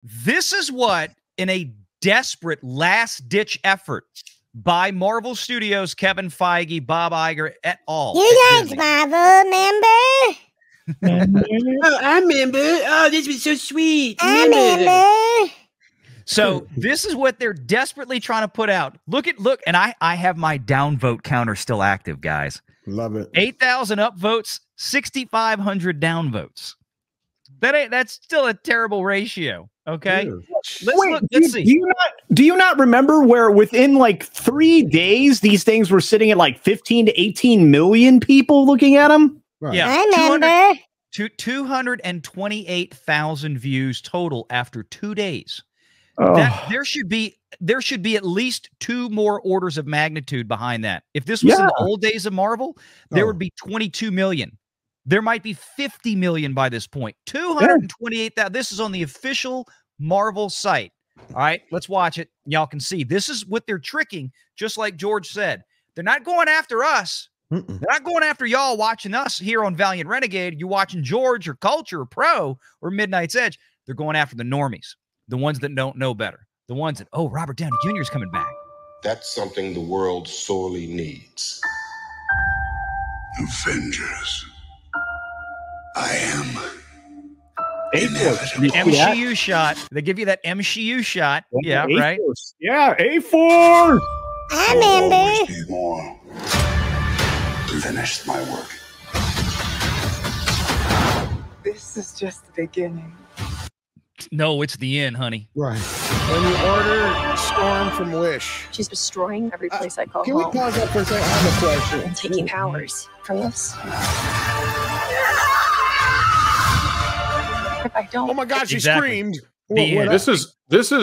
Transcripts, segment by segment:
This is what, in a desperate last-ditch effort by Marvel Studios, Kevin Feige, Bob Iger, et al. You guys Marvel, remember? Oh, I remember. Oh, this was so sweet. I remember. So this is what they're desperately trying to put out. Look, and I have my downvote counter still active, guys. Love it. 8,000 upvotes, 6,500 downvotes. That's still a terrible ratio. Okay, let's see. Do you not remember where within like 3 days these things were sitting at like 15 to 18 million people looking at them? Right. Yeah, I remember. 228,000 views total after 2 days. Oh. There should be at least 2 more orders of magnitude behind that. If this was in the old days of Marvel, there would be 22 million. There might be 50 million by this point. 228,000. This is on the official Marvel site. All right, let's watch it. Y'all can see. This is what they're tricking, just like George said. They're not going after us. They're not going after y'all watching us here on Valiant Renegade. You watching George or Culture or Pro or Midnight's Edge. They're going after the normies, the ones that don't know better, the ones that, oh, Robert Downey Jr. is coming back. That's something the world sorely needs. Avengers. I am inevitable. The MCU shot. They give you that MCU shot. Yeah, right? Yeah, A4. I remember. Need more. Finish my work. This is just the beginning. No, it's the end, honey. Right. When you order Storm from Wish. She's destroying every place I call Can home. we pause that for a second? I have a question. And taking powers from this. If I don't. Oh my God, she Exactly. screamed. This is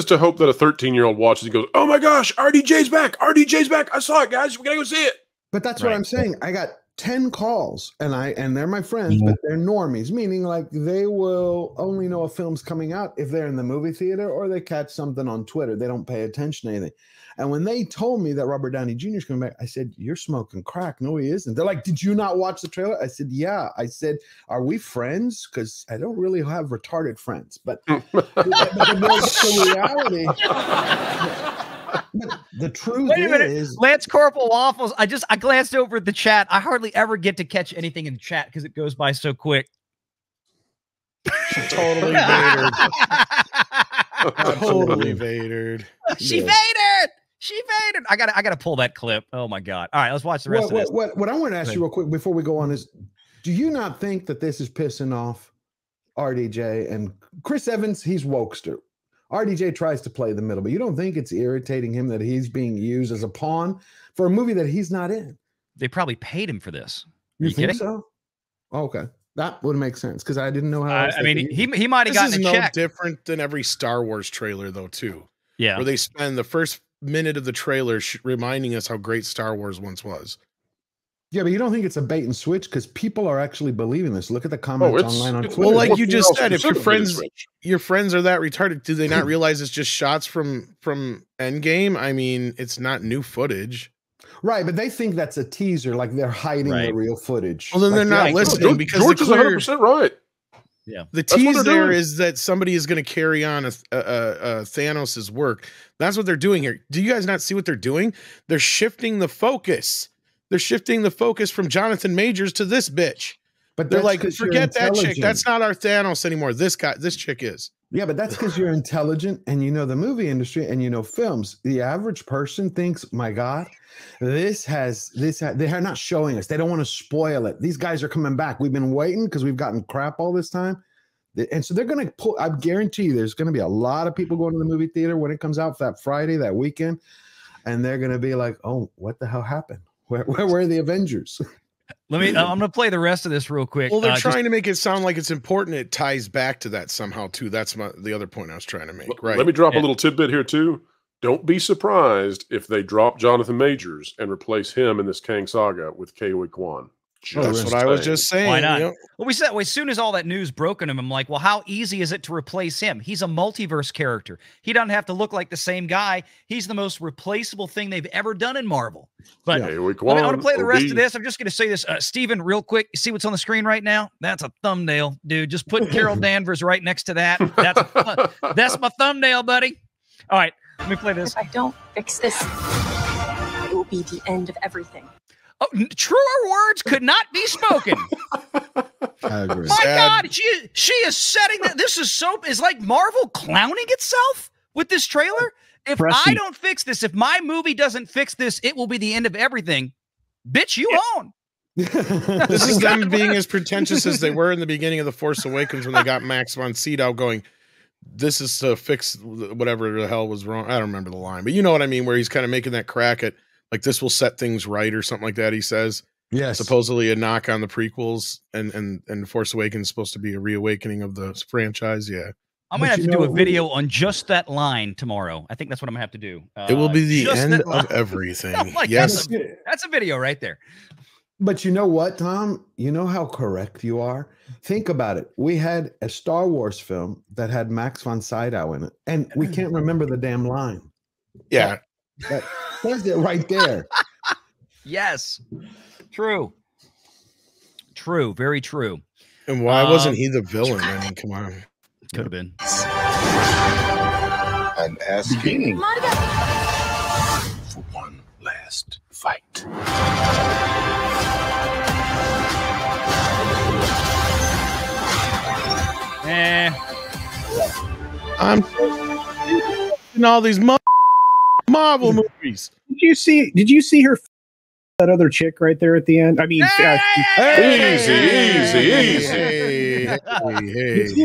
to hope that a 13-year-old watches and goes, "Oh my gosh, RDJ's back! RDJ's back! I saw it, guys. We gotta go see it." But that's what I'm saying. I got 10 calls, and they're my friends, but they're normies, meaning like they will only know a film's coming out if they're in the movie theater or they catch something on Twitter. They don't pay attention to anything. And when they told me that Robert Downey Jr. is coming back, I said, "You're smoking crack." No, he isn't. They're like, "Did you not watch the trailer?" I said, "Yeah." I said, "Are we friends?" Because I don't really have retarded friends, but the reality. But the truth Wait a minute. is, Lance Corporal Waffles. I glanced over at the chat. I hardly ever get to catch anything in the chat because it goes by so quick. Totally Vadered. Totally Vadered. She Vadered. She Vadered. I gotta pull that clip. Oh my God. All right, let's watch the rest of this. What I want to ask you real quick before we go on is, do you not think that this is pissing off RDJ and Chris Evans? He's wokester. RDJ tries to play the middle, but you don't think it's irritating him that he's being used as a pawn for a movie that he's not in? They probably paid him for this. You think kidding? so? Okay, that would make sense because I didn't know how. I mean, he might have gotten a check. Different than every Star Wars trailer, though, too. Yeah, where they spend the first minute of the trailer reminding us how great Star Wars once was. Yeah, but you don't think it's a bait and switch because people are actually believing this. Look at the comments online on Twitter. Well, like you just said, if your friends are that retarded, do they not realize it's just shots from Endgame? I mean, it's not new footage. Right, but they think that's a teaser, like they're hiding the real footage. Well, then they're not listening because George is 100% right. Yeah, the tease there is that somebody is going to carry on a Thanos's work. That's what they're doing here. Do you guys not see what they're doing? They're shifting the focus. They're shifting the focus from Jonathan Majors to this bitch. But they're like, forget that chick. That's not our Thanos anymore. This chick is. Yeah, but that's because you're intelligent and you know the movie industry and you know films. The average person thinks, my God, they're not showing us. They don't want to spoil it. These guys are coming back. We've been waiting because we've gotten crap all this time. And so they're going to pull, I guarantee you there's going to be a lot of people going to the movie theater when it comes out that Friday, that weekend. And they're going to be like, oh, what the hell happened? Where were the Avengers? I'm going to play the rest of this real quick. Well, they're trying to make it sound like it's important. It ties back to that somehow, too. That's the other point I was trying to make. Right. Let me drop a little tidbit here, too. Don't be surprised if they drop Jonathan Majors and replace him in this Kang saga with Ke-Huy Quan. That's what I was just saying. Why not? You know? Well, we said as soon as all that news broke on him, I'm like, well, how easy is it to replace him? He's a multiverse character. He doesn't have to look like the same guy. He's the most replaceable thing they've ever done in Marvel. But I want to play the rest of this. I'm just going to say this, Steven, real quick. You see what's on the screen right now? That's a thumbnail, dude. Just put Carol Danvers right next to that. That's my thumbnail, buddy. All right, let me play this. If I don't fix this, it will be the end of everything. Oh, truer words could not be spoken. I agree. My God, she is setting that. This is like Marvel clowning itself with this trailer. If I don't fix this, if my movie doesn't fix this, it will be the end of everything. Bitch, you own. This is them being as pretentious as they were in the beginning of The Force Awakens when they got Max von Sydow going, this is to fix whatever the hell was wrong. I don't remember the line, but you know what I mean, where he's kind of making that crack at, like, this will set things right or something like that, he says. Yes. Supposedly a knock on the prequels, and Force Awakens is supposed to be a reawakening of the franchise. Yeah. I'm going to have to do a video on just that line tomorrow. I think that's what I'm going to have to do. It will be the end of everything. Like, yes. That's a video right there. But you know what, Tom? You know how correct you are? Think about it. We had a Star Wars film that had Max von Sydow in it, and we can't remember the damn line. Yeah. That says it right there. Yes. True. True. Very true. And why wasn't he the villain? I mean, come on. Could have been. I'm asking for one last fight. I'm in all these Marvel movies. Did you see her that other chick right there at the end? I mean, easy.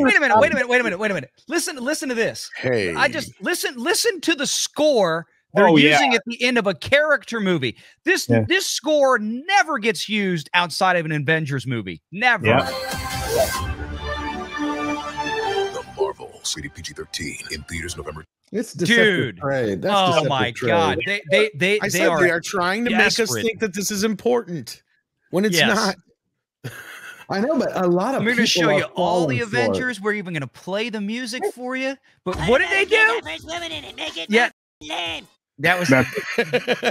Wait a minute. Listen to this. Hey. I just listen to the score they're using at the end of a character movie. This score never gets used outside of an Avengers movie. Never. The Marvel rated PG-13 in theaters November. It's deceptive trade. That's my trade. God. They are trying to make us think that this is important when it's not. I know, but a lot of I'm going to show you all the Avengers. We're even going to play the music for you. But what did they do? That was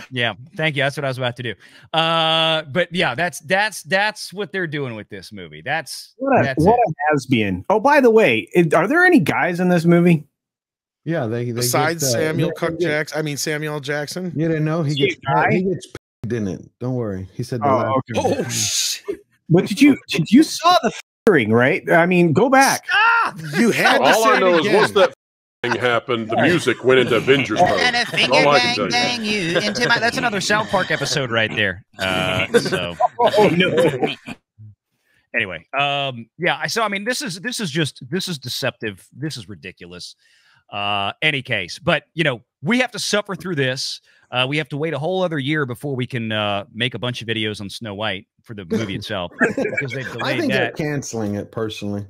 yeah. Thank you. That's what I was about to do. But yeah, that's what they're doing with this movie. That's what a has-been. Oh, by the way, are there any guys in this movie? Yeah, they besides Samuel Jackson. I mean Samuel Jackson. You didn't know he gets pegged in it. Don't worry. He said. Okay. Shit. But did you saw the fingering, right? I mean, go back. You had to all say I know it is once that thing happened, the music went into Avengers mode. And a finger bang you into my. That's another South Park episode right there. So. Oh no. Anyway, yeah. So I mean, this is deceptive. This is ridiculous. Any case, but you know, we have to suffer through this. We have to wait a whole other year before we can make a bunch of videos on Snow White for the movie itself. Because they've delayed I think that. they're canceling it personally.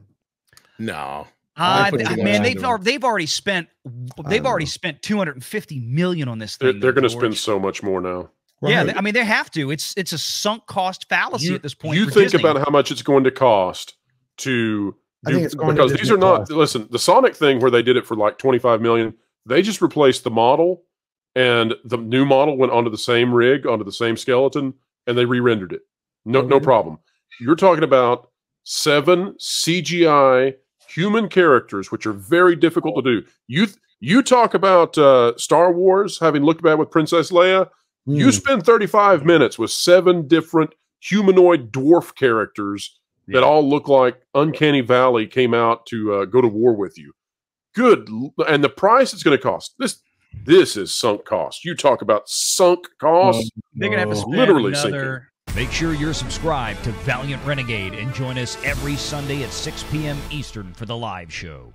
No. Man, they've already spent $250 million on this thing. They're going to spend so much more now. Right. Yeah, I mean they have to. It's a sunk cost fallacy at this point. You think about how much it's going to cost to do, because these are not. Listen, the Sonic thing where they did it for like $25 million. They just replaced the model, and the new model went onto the same rig, onto the same skeleton, and they re-rendered it. No problem. You're talking about 7 CGI human characters, which are very difficult to do. You talk about Star Wars having looked bad with Princess Leia. You spend 35 minutes with 7 different humanoid dwarf characters that all look like Uncanny Valley came out to go to war with you. Good. And the price it's going to cost. This is sunk cost. You talk about sunk cost. They're going to have to spend literally another. Make sure you're subscribed to Valiant Renegade and join us every Sunday at 6 p.m. Eastern for the live show.